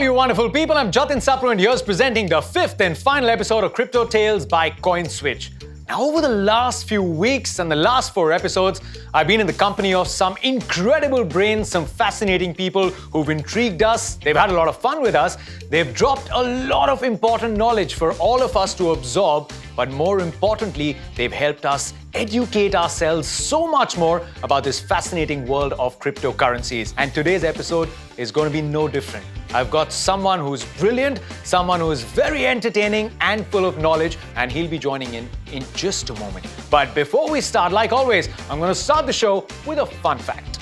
all you wonderful people, I'm Jatin Sapru and here's presenting the fifth and final episode of Crypto Tales by CoinSwitch. Now, over the last few weeks and the last 4 episodes, I've been in the company of some incredible brains, some fascinating people who've intrigued us. They've had a lot of fun with us. They've dropped a lot of important knowledge for all of us to absorb. But more importantly, they've helped us educate ourselves so much more about this fascinating world of cryptocurrencies. And today's episode is going to be no different. I've got someone who's brilliant, someone who's very entertaining and full of knowledge, and he'll be joining in just a moment. But before we start, like always, I'm going to start the show with a fun fact.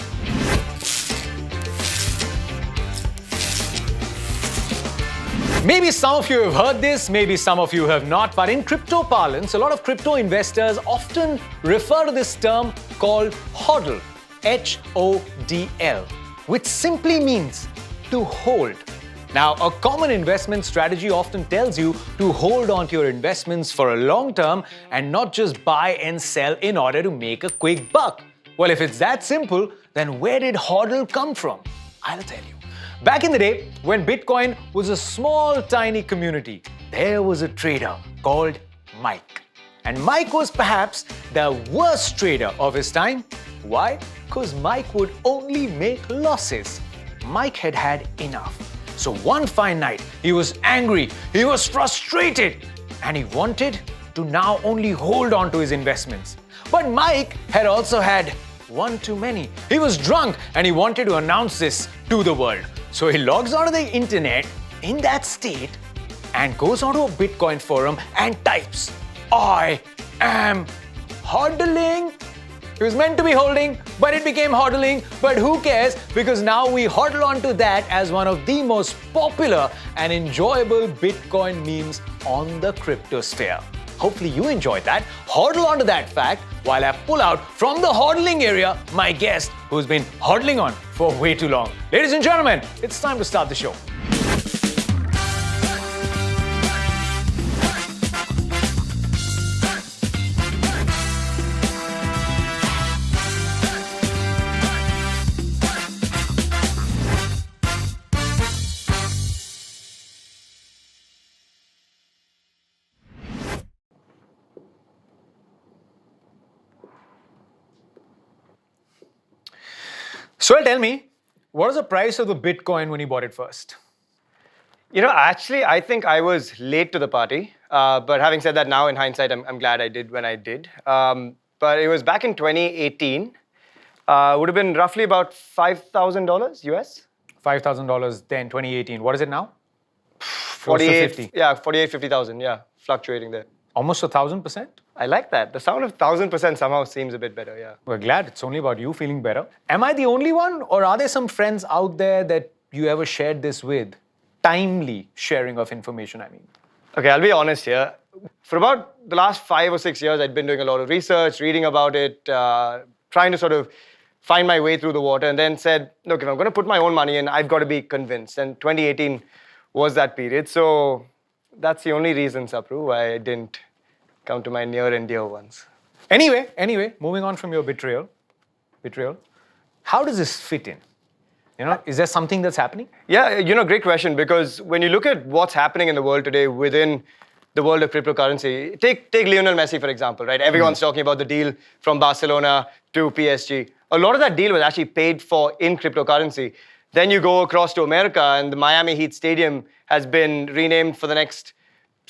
Maybe some of you have heard this, maybe some of you have not, but in crypto parlance, a lot of crypto investors often refer to this term called HODL, H-O-D-L, which simply means to hold. Now, a common investment strategy often tells you to hold on to your investments for a long term and not just buy and sell in order to make a quick buck. Well, if it's that simple, then where did HODL come from? I'll tell you. Back in the day, when Bitcoin was a small, tiny community, there was a trader called Mike. And Mike was perhaps the worst trader of his time. Why? Because Mike would only make losses. Mike had had enough. So one fine night, he was angry, he was frustrated, and he wanted to now only hold on to his investments. But Mike had also had one too many. He was drunk and he wanted to announce this to the world. So he logs onto the internet in that state and goes onto a Bitcoin forum and types, "I am hodling." It was meant to be holding, but it became hodling. But who cares? Because now we hodl onto that as one of the most popular and enjoyable Bitcoin memes on the cryptosphere. Hopefully you enjoyed that. Hodl onto that fact while I pull out from the hodling area my guest who's been hodling on for way too long. Ladies and gentlemen, it's time to start the show. Suhail, tell me, what was the price of the Bitcoin when you bought it first? Actually, I think I was late to the party. But having said that, now in hindsight, I'm glad I did when I did. But it was back in 2018. Would have been roughly about $5,000 US. $5,000 then, 2018. What is it now? 48, yeah, 48, 50,000, yeah, fluctuating there. Almost 1,000%? I like that. The sound of 1,000% somehow seems a bit better, yeah. We're glad. It's only about you feeling better. Am I the only one, or are there some friends out there that you ever shared this with? Timely sharing of information, I mean. Okay, I'll be honest here. For about the last 5 or 6 years, I'd been doing a lot of research, reading about it, trying to sort of find my way through the water, and then said, look, if I'm going to put my own money in, I've got to be convinced. And 2018 was that period. So that's the only reason, Sapru, why I didn't come to my near and dear ones. Anyway, moving on from your betrayal, how does this fit in? Is there something that's happening? Yeah, great question, because when you look at what's happening in the world today within the world of cryptocurrency, take Lionel Messi, for example, right? Everyone's talking about the deal from Barcelona to PSG. A lot of that deal was actually paid for in cryptocurrency. Then you go across to America and the Miami Heat Stadium has been renamed for the next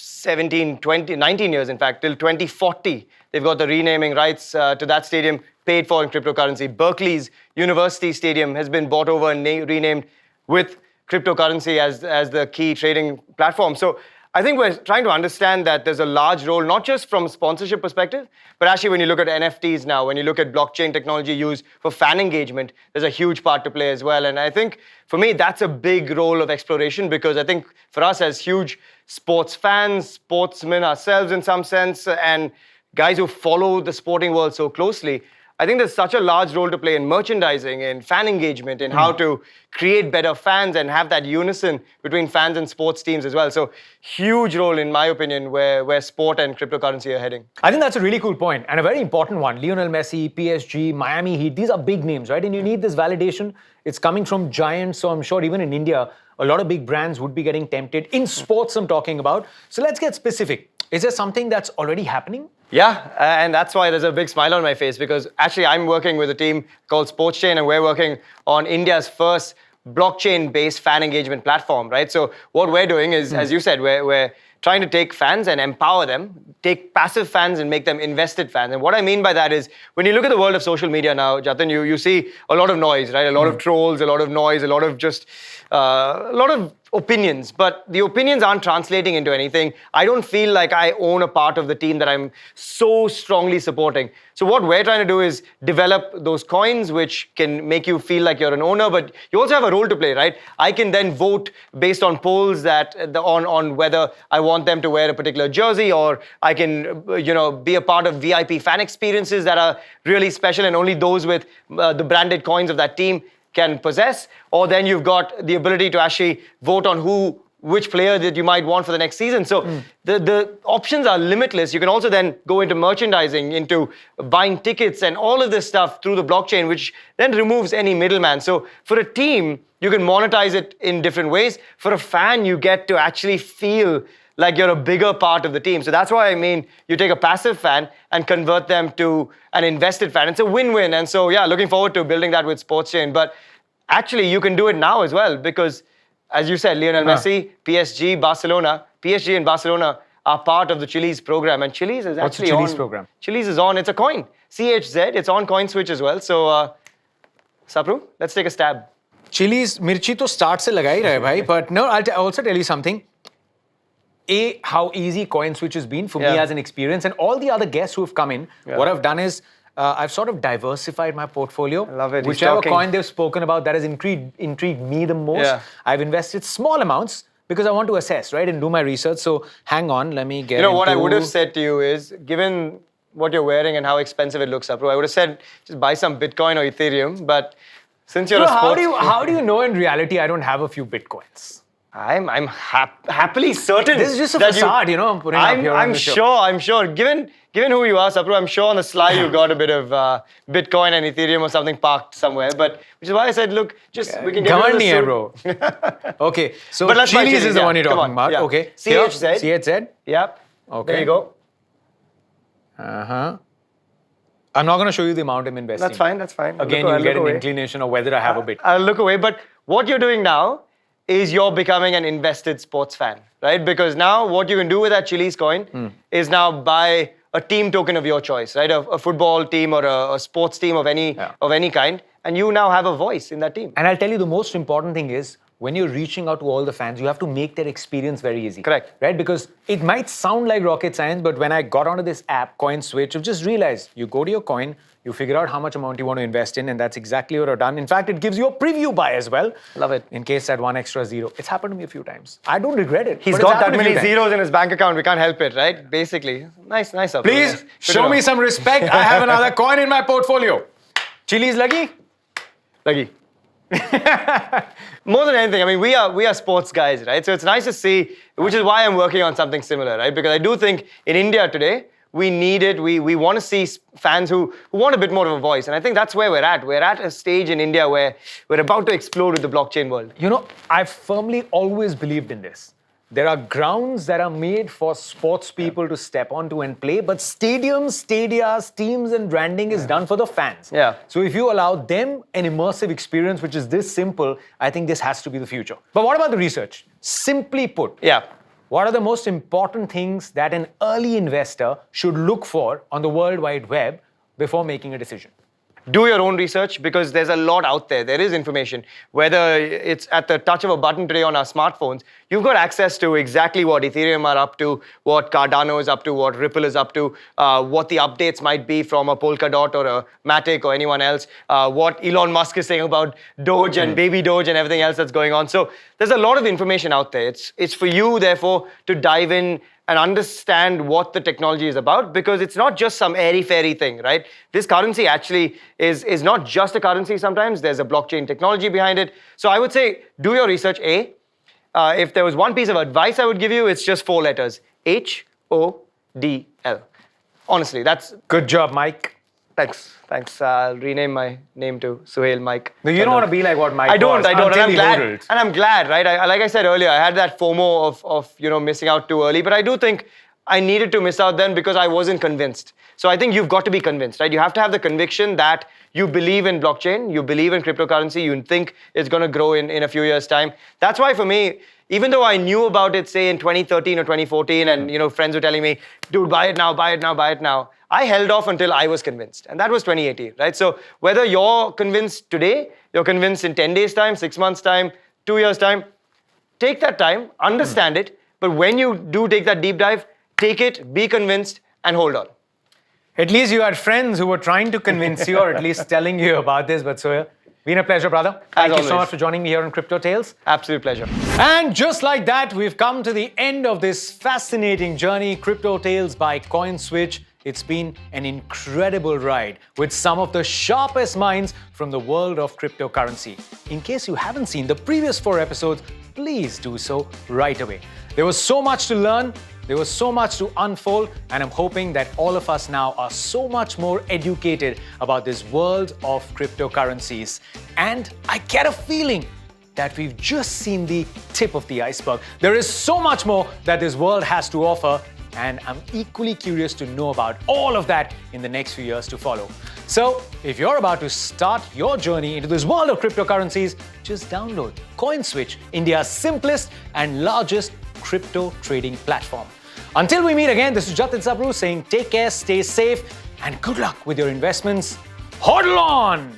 17, 20, 19 years, in fact, till 2040. They've got the renaming rights to that stadium paid for in cryptocurrency. Berkeley's University Stadium has been bought over and renamed with cryptocurrency as the key trading platform. So I think we're trying to understand that there's a large role, not just from a sponsorship perspective, but actually when you look at NFTs now, when you look at blockchain technology used for fan engagement, there's a huge part to play as well. And I think for me, that's a big role of exploration, because I think for us as huge sports fans, sportsmen ourselves in some sense, and guys who follow the sporting world so closely, I think there's such a large role to play in merchandising, in fan engagement, in how to create better fans and have that unison between fans and sports teams as well. So huge role, in my opinion, where sport and cryptocurrency are heading. I think that's a really cool point and a very important one. Lionel Messi, PSG, Miami Heat, these are big names, right? And you need this validation. It's coming from giants, so I'm sure even in India, a lot of big brands would be getting tempted. In sports, I'm talking about. So let's get specific. Is there something that's already happening? Yeah, and that's why there's a big smile on my face, because actually I'm working with a team called SportsChain, and we're working on India's first blockchain-based fan engagement platform, right? So what we're doing is, as you said, we're trying to take fans and empower them, take passive fans and make them invested fans. And what I mean by that is, when you look at the world of social media now, Jatin, you see a lot of noise, right? A lot of trolls, a lot of noise, a lot of just, a lot of opinions, but the opinions aren't translating into anything. I don't feel like I own a part of the team that I'm so strongly supporting. So what we're trying to do is develop those coins which can make you feel like you're an owner, but you also have a role to play, right? I can then vote based on polls that on whether I want them to wear a particular jersey, or I can be a part of VIP fan experiences that are really special and only those with the branded coins of that team can possess. Or then you've got the ability to actually vote on which player that you might want for the next season. So the options are limitless. You can also then go into merchandising, into buying tickets and all of this stuff through the blockchain, which then removes any middleman. So for a team, you can monetize it in different ways. For a fan, you get to actually feel like you're a bigger part of the team. So that's why I mean, you take a passive fan and convert them to an invested fan. It's a win-win. And so, yeah, looking forward to building that with SportsChain. But actually, you can do it now as well, because as you said, Lionel Messi, PSG, Barcelona, PSG and Barcelona are part of the Chiliz program. And Chiliz is actually What's the Chiliz program? Chiliz is on, it's a coin, CHZ, it's on CoinSwitch as well. So, Sapru, let's take a stab. Chili's mirchi to start se laga hi rahe bhai, but no, I'll also tell you something. How easy CoinSwitch has been for me as an experience, and all the other guests who have come in, what I've done is I've sort of diversified my portfolio. I love it. Whichever coin they've spoken about that has intrigued me the most. I've invested small amounts because I want to assess, right, and do my research. So hang on, let me get what I would have said to you is, given what you're wearing and how expensive it looks, Sapru, I would have said just buy some Bitcoin or Ethereum. But since you're a sports... How do you know in reality I don't have a few Bitcoins? I'm happily certain. This is just a facade, I'm putting up here. I'm sure. Given who you are, Sapru, I'm sure on the slide you've got a bit of Bitcoin and Ethereum or something parked somewhere. But which is why I said, look, we can get rid of this bro. Okay, so Chili's is the one you're talking about. Yeah. Okay, CHZ. CHZ. Yep. Okay. There you go. I'm not going to show you the amount I'm investing. That's fine. Again, you'll get an inclination of whether I have a Bitcoin. I'll look away. But what you're doing now is you're becoming an invested sports fan, right? Because now what you can do with that Chiliz coin is now buy a team token of your choice, right? A football team or a sports team of any kind, and you now have a voice in that team. And I'll tell you, the most important thing is, when you're reaching out to all the fans, you have to make their experience very easy. Correct. Right? Because it might sound like rocket science, but when I got onto this app, CoinSwitch, I've just realized you go to your coin, you figure out how much amount you want to invest in, and that's exactly what I've done. In fact, it gives you a preview buy as well. Love it. In case that one extra zero. It's happened to me a few times. I don't regret it. He's got that many zeros in his bank account. We can't help it, right? Basically. Nice up. Please show me some respect. I have another coin in my portfolio. Chili's lagi? Lagi. More than anything, I mean, we are sports guys, right? So it's nice to see, which is why I'm working on something similar, right? Because I do think in India today, we need it. We want to see fans who want a bit more of a voice. And I think that's where we're at. We're at a stage in India where we're about to explode with the blockchain world. I've firmly always believed in this. There are grounds that are made for sports people to step onto and play, but stadiums, stadias, teams and branding is done for the fans. Yeah. So if you allow them an immersive experience, which is this simple, I think this has to be the future. But what about the research? Simply put, what are the most important things that an early investor should look for on the World Wide Web before making a decision? Do your own research, because there's a lot out there. There is information. Whether it's at the touch of a button today on our smartphones, you've got access to exactly what Ethereum are up to, what Cardano is up to, what Ripple is up to, what the updates might be from a Polkadot or a Matic or anyone else, what Elon Musk is saying about Doge and Baby Doge and everything else that's going on. So there's a lot of information out there. It's for you, therefore, to dive in and understand what the technology is about, because it's not just some airy-fairy thing, right? This currency actually is not just a currency sometimes. There's a blockchain technology behind it. So I would say do your research, A. If there was one piece of advice I would give you, it's just 4 letters. HODL. Honestly, that's... Good job, Mike. Thanks. I'll rename my name to Suhail Mike. No, you don't want to be like what Mike I don't. was And until I'm he glad. hodled. And I'm glad, right? Like I said earlier, I had that FOMO of missing out too early. But I do think I needed to miss out then because I wasn't convinced. So I think you've got to be convinced, right? You have to have the conviction that you believe in blockchain, you believe in cryptocurrency, you think it's going to grow in a few years' time. That's why for me, even though I knew about it, say, in 2013 or 2014, and friends were telling me, dude, buy it now, buy it now, buy it now, I held off until I was convinced. And that was 2018, right? So whether you're convinced today, you're convinced in 10 days' time, 6 months' time, 2 years' time, take that time, understand it. But when you do take that deep dive, take it, be convinced, and hold on. At least you had friends who were trying to convince you, or at least telling you about this. But Suhail, been a pleasure, brother. Thank you so much for joining me here on Crypto Tales. Absolute pleasure. And just like that, we've come to the end of this fascinating journey, Crypto Tales by CoinSwitch. It's been an incredible ride with some of the sharpest minds from the world of cryptocurrency. In case you haven't seen the previous 4 episodes, please do so right away. There was so much to learn, there was so much to unfold, and I'm hoping that all of us now are so much more educated about this world of cryptocurrencies. And I get a feeling that we've just seen the tip of the iceberg. There is so much more that this world has to offer, and I'm equally curious to know about all of that in the next few years to follow. So, if you're about to start your journey into this world of cryptocurrencies, just download CoinSwitch, India's simplest and largest crypto trading platform. Until we meet again, this is Jatin Sapru saying take care, stay safe, and good luck with your investments. Hodl on!